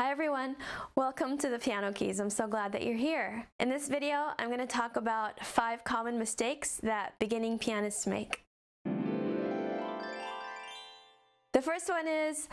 Hi everyone, welcome to the Piano Keys. I'm so glad that you're here. In this video, I'm going to talk about 5 common mistakes that beginning pianists make. The first one is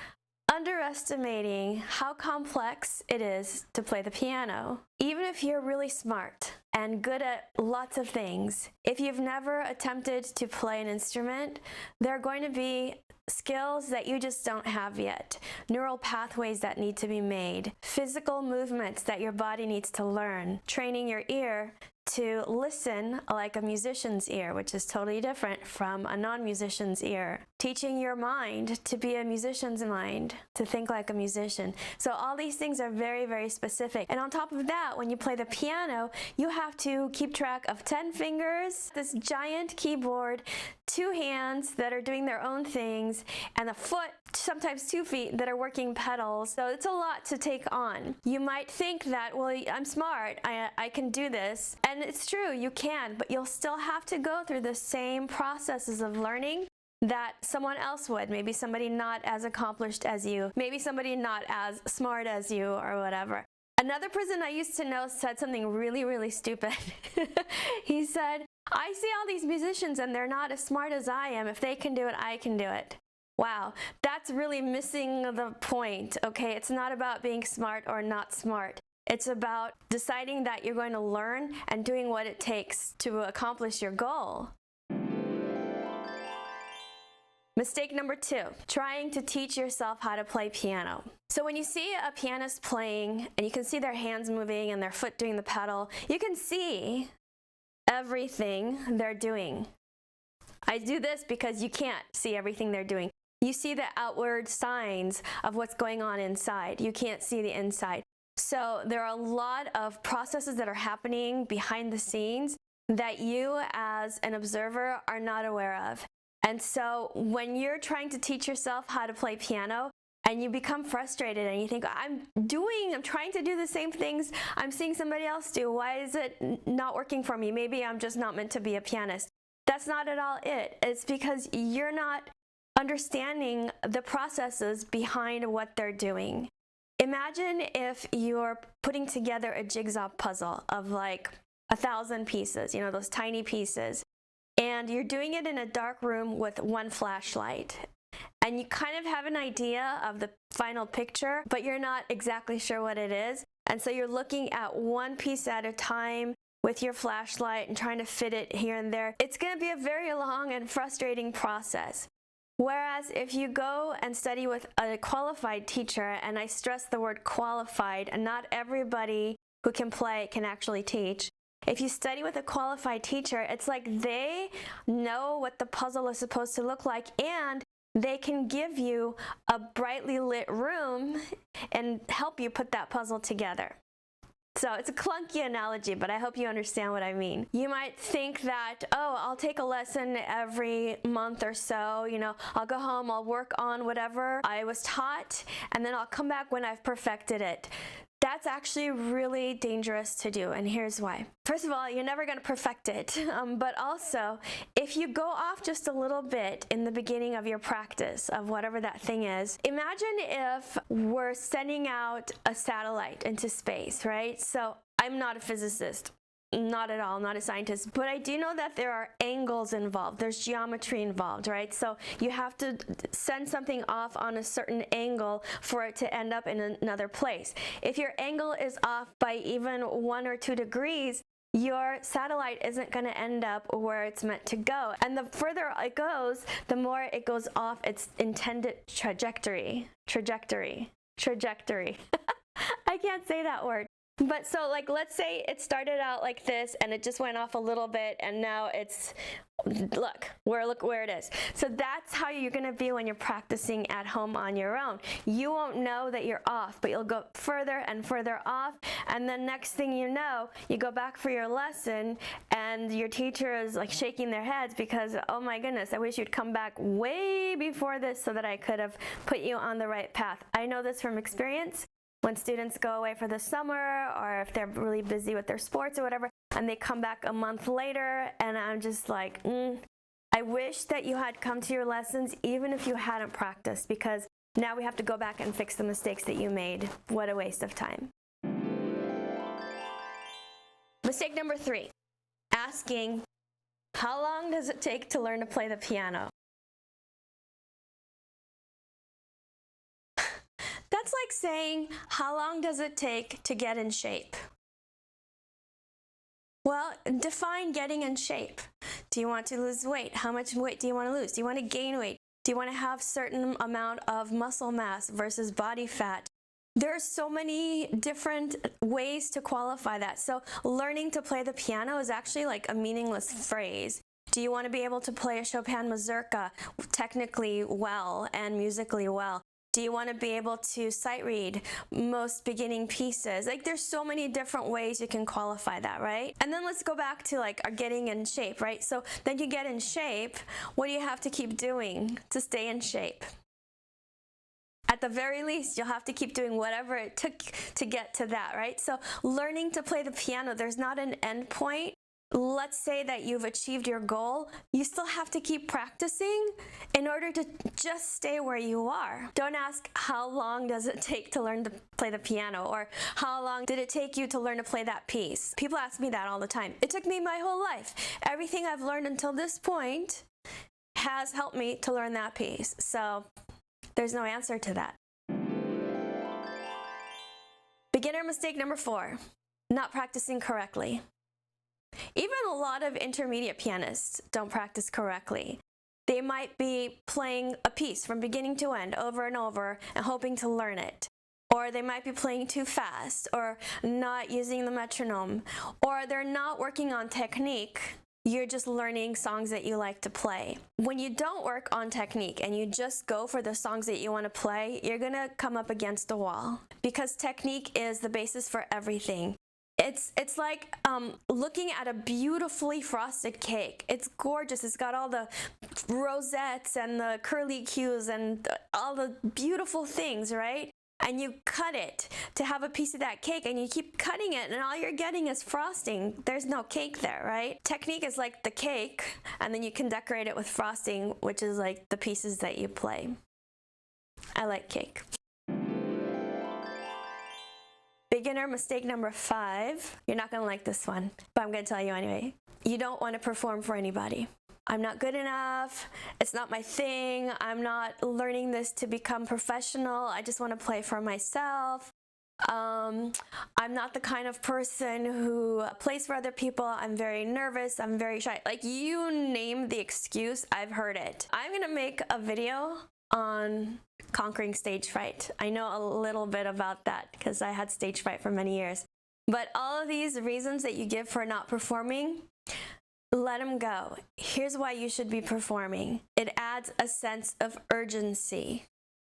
underestimating how complex it is to play the piano. Even if you're really smart and good at lots of things, if you've never attempted to play an instrument, there are going to be skills that you just don't have yet, neural pathways that need to be made, physical movements that your body needs to learn, training your ear to listen like a musician's ear, which is totally different from a non-musician's ear. Teaching your mind to be a musician's mind, to think like a musician. So all these things are very, very specific. And on top of that, when you play the piano, you have to keep track of 10 fingers, this giant keyboard, 2 hands that are doing their own things, and a foot, sometimes 2 feet, that are working pedals. So it's a lot to take on. You might think that, well, I'm smart, I can do this. And it's true, you can, but you'll still have to go through the same processes of learning that someone else would. Maybe somebody not as accomplished as you, maybe somebody not as smart as you, or whatever. Another person I used to know said something really, really stupid. He said, I see all these musicians and they're not as smart as I am. If they can do it, I can do it. Wow, that's really missing the point, okay? It's not about being smart or not smart. It's about deciding that you're going to learn and doing what it takes to accomplish your goal. Mistake number 2, trying to teach yourself how to play piano. So when you see a pianist playing and you can see their hands moving and their foot doing the pedal, you can see everything they're doing. I do this because you can't see everything they're doing. You see the outward signs of what's going on inside. You can't see the inside. So there are a lot of processes that are happening behind the scenes that you as an observer are not aware of. And so when you're trying to teach yourself how to play piano and you become frustrated and you think, I'm trying to do the same things I'm seeing somebody else do. Why is it not working for me? Maybe I'm just not meant to be a pianist. That's not at all it. It's because you're not understanding the processes behind what they're doing. Imagine if you're putting together a jigsaw puzzle of like 1,000 pieces, you know, those tiny pieces. And you're doing it in a dark room with 1 flashlight. And you kind of have an idea of the final picture, but you're not exactly sure what it is. And so you're looking at 1 piece at a time with your flashlight and trying to fit it here and there. It's going to be a very long and frustrating process. Whereas if you go and study with a qualified teacher, and I stress the word qualified, and not everybody who can play can actually teach. If you study with a qualified teacher, it's like they know what the puzzle is supposed to look like, and they can give you a brightly lit room and help you put that puzzle together. So it's a clunky analogy, but I hope you understand what I mean. You might think that, oh, I'll take a lesson every month or so, you know, I'll go home, I'll work on whatever I was taught, and then I'll come back when I've perfected it. That's actually really dangerous to do, and here's why. First of all, you're never going to perfect it, but also, if you go off just a little bit in the beginning of your practice of whatever that thing is, imagine if we're sending out a satellite into space, right? So I'm not a physicist. Not at all, not a scientist, but I do know that there are angles involved. There's geometry involved, right? So you have to send something off on a certain angle for it to end up in another place. If your angle is off by even 1 or 2 degrees, your satellite isn't going to end up where it's meant to go. And the further it goes, the more it goes off its intended trajectory. I can't say that word. But so like, let's say it started out like this and it just went off a little bit and now it's, look where it is. So that's how you're going to be when you're practicing at home on your own. You won't know that you're off, but you'll go further and further off, and then next thing you know, you go back for your lesson and your teacher is like shaking their heads because, oh my goodness, I wish you'd come back way before this so that I could have put you on the right path. I know this from experience. When students go away for the summer, or if they're really busy with their sports or whatever, and they come back a month later, and I'm just like, I wish that you had come to your lessons even if you hadn't practiced, because Now we have to go back and fix the mistakes that you made. What a waste of time. Mistake number 3, asking, how long does it take to learn to play the piano? That's like saying, how long does it take to get in shape? Well, define getting in shape. Do you want to lose weight? How much weight do you want to lose? Do you want to gain weight? Do you want to have a certain amount of muscle mass versus body fat? There are so many different ways to qualify that. So learning to play the piano is actually like a meaningless phrase. Do you want to be able to play a Chopin mazurka technically well and musically well? Do you want to be able to sight read most beginning pieces? Like, there's so many different ways you can qualify that, right? And then let's go back to like our getting in shape, right? So then you get in shape. What do you have to keep doing to stay in shape? At the very least, you'll have to keep doing whatever it took to get to that, right? So learning to play the piano, there's not an end point. Let's say that you've achieved your goal, you still have to keep practicing in order to just stay where you are. Don't ask, how long does it take to learn to play the piano? Or how long did it take you to learn to play that piece? People ask me that all the time. It took me my whole life. Everything I've learned until this point has helped me to learn that piece. So there's no answer to that. Beginner mistake number 4, not practicing correctly. Even a lot of intermediate pianists don't practice correctly. They might be playing a piece from beginning to end over and over and hoping to learn it. Or they might be playing too fast or not using the metronome. Or they're not working on technique. You're just learning songs that you like to play. When you don't work on technique and you just go for the songs that you want to play, you're going to come up against a wall. Because technique is the basis for everything. It's like looking at a beautifully frosted cake. It's gorgeous. It's got all the rosettes and the curly cues and all the beautiful things, right? And you cut it to have a piece of that cake, and you keep cutting it, and all you're getting is frosting. There's no cake there, right? Technique is like the cake, and then you can decorate it with frosting, which is like the pieces that you play. I like cake. Beginner mistake number 5. You're not going to like this one, but I'm going to tell you anyway. You don't want to perform for anybody. I'm not good enough. It's not my thing. I'm not learning this to become professional. I just want to play for myself. I'm not the kind of person who plays for other people. I'm very nervous. I'm very shy. Like, you name the excuse, I've heard it. I'm going to make a video on conquering stage fright. I know a little bit about that because I had stage fright for many years. But all of these reasons that you give for not performing, let them go. Here's why you should be performing. It adds a sense of urgency.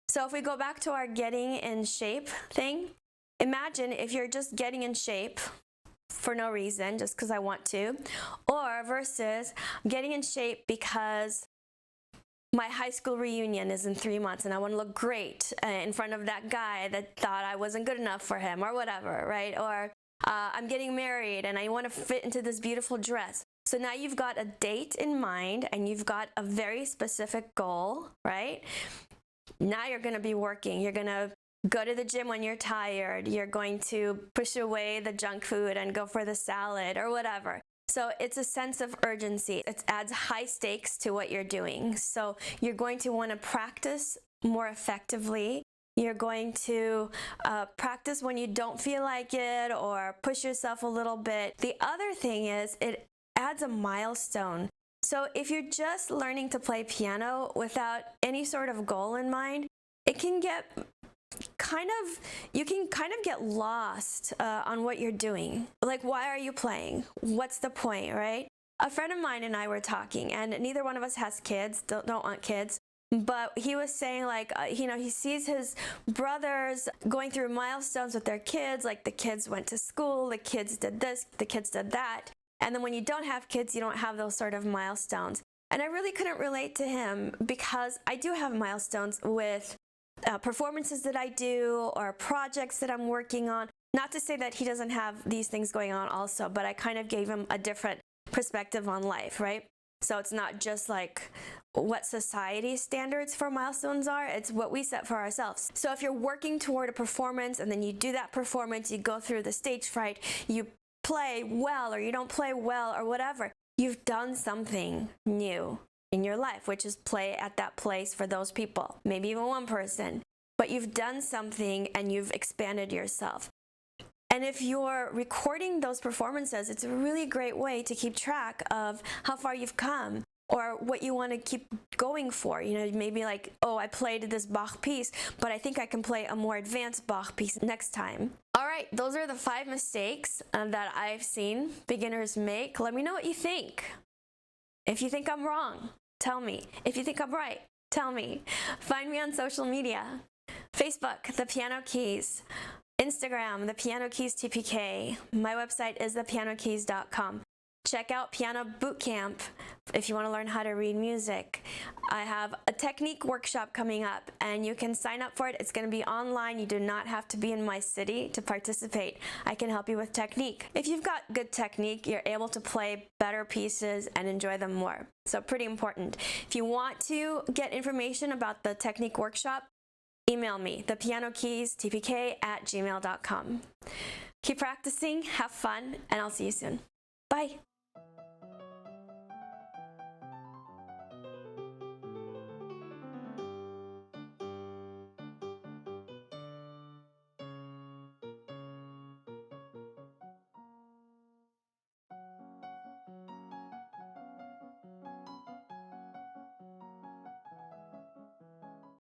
So if we go back to our getting in shape thing, imagine if you're just getting in shape for no reason, just because I want to, or versus getting in shape because my high school reunion is in 3 months and I want to look great in front of that guy that thought I wasn't good enough for him or whatever, right? Or I'm getting married and I want to fit into this beautiful dress. So now you've got a date in mind and you've got a very specific goal, right? Now you're going to be working. You're going to go to the gym when you're tired. You're going to push away the junk food and go for the salad or whatever. So it's a sense of urgency. It adds high stakes to what you're doing. So you're going to want to practice more effectively. You're going to practice when you don't feel like it or push yourself a little bit. The other thing is it adds a milestone. So if you're just learning to play piano without any sort of goal in mind, it can get you can kind of get lost on what you're doing. Like, why are you playing? What's the point, right? A friend of mine and I were talking, and neither one of us has kids, don't want kids, but he was saying, like, he sees his brothers going through milestones with their kids, like the kids went to school, the kids did this, the kids did that, and then when you don't have kids, you don't have those sort of milestones. And I really couldn't relate to him because I do have milestones with performances that I do or projects that I'm working on. Not to say that he doesn't have these things going on also, but I kind of gave him a different perspective on life, right? So it's not just like what society's standards for milestones are, it's what we set for ourselves. So if you're working toward a performance and then you do that performance, you go through the stage fright, you play well or you don't play well or whatever, you've done something new in your life, which is play at that place for those people, maybe even one person. But you've done something and you've expanded yourself. And if you're recording those performances, it's a really great way to keep track of how far you've come or what you want to keep going for. You know, maybe like, oh, I played this Bach piece, but I think I can play a more advanced Bach piece next time. All right, those are the 5 mistakes that I've seen beginners make. Let me know what you think. If you think I'm wrong, tell me. If you think I'm right, tell me. Find me on social media. Facebook, The Piano Keys. Instagram, The Piano Keys TPK. My website is thepianokeys.com. Check out Piano Bootcamp if you want to learn how to read music. I have a technique workshop coming up and you can sign up for it. It's going to be online. You do not have to be in my city to participate. I can help you with technique. If you've got good technique, you're able to play better pieces and enjoy them more. So pretty important. If you want to get information about the technique workshop, email me, thepianokeystpk@gmail.com. Keep practicing, have fun, and I'll see you soon. Bye.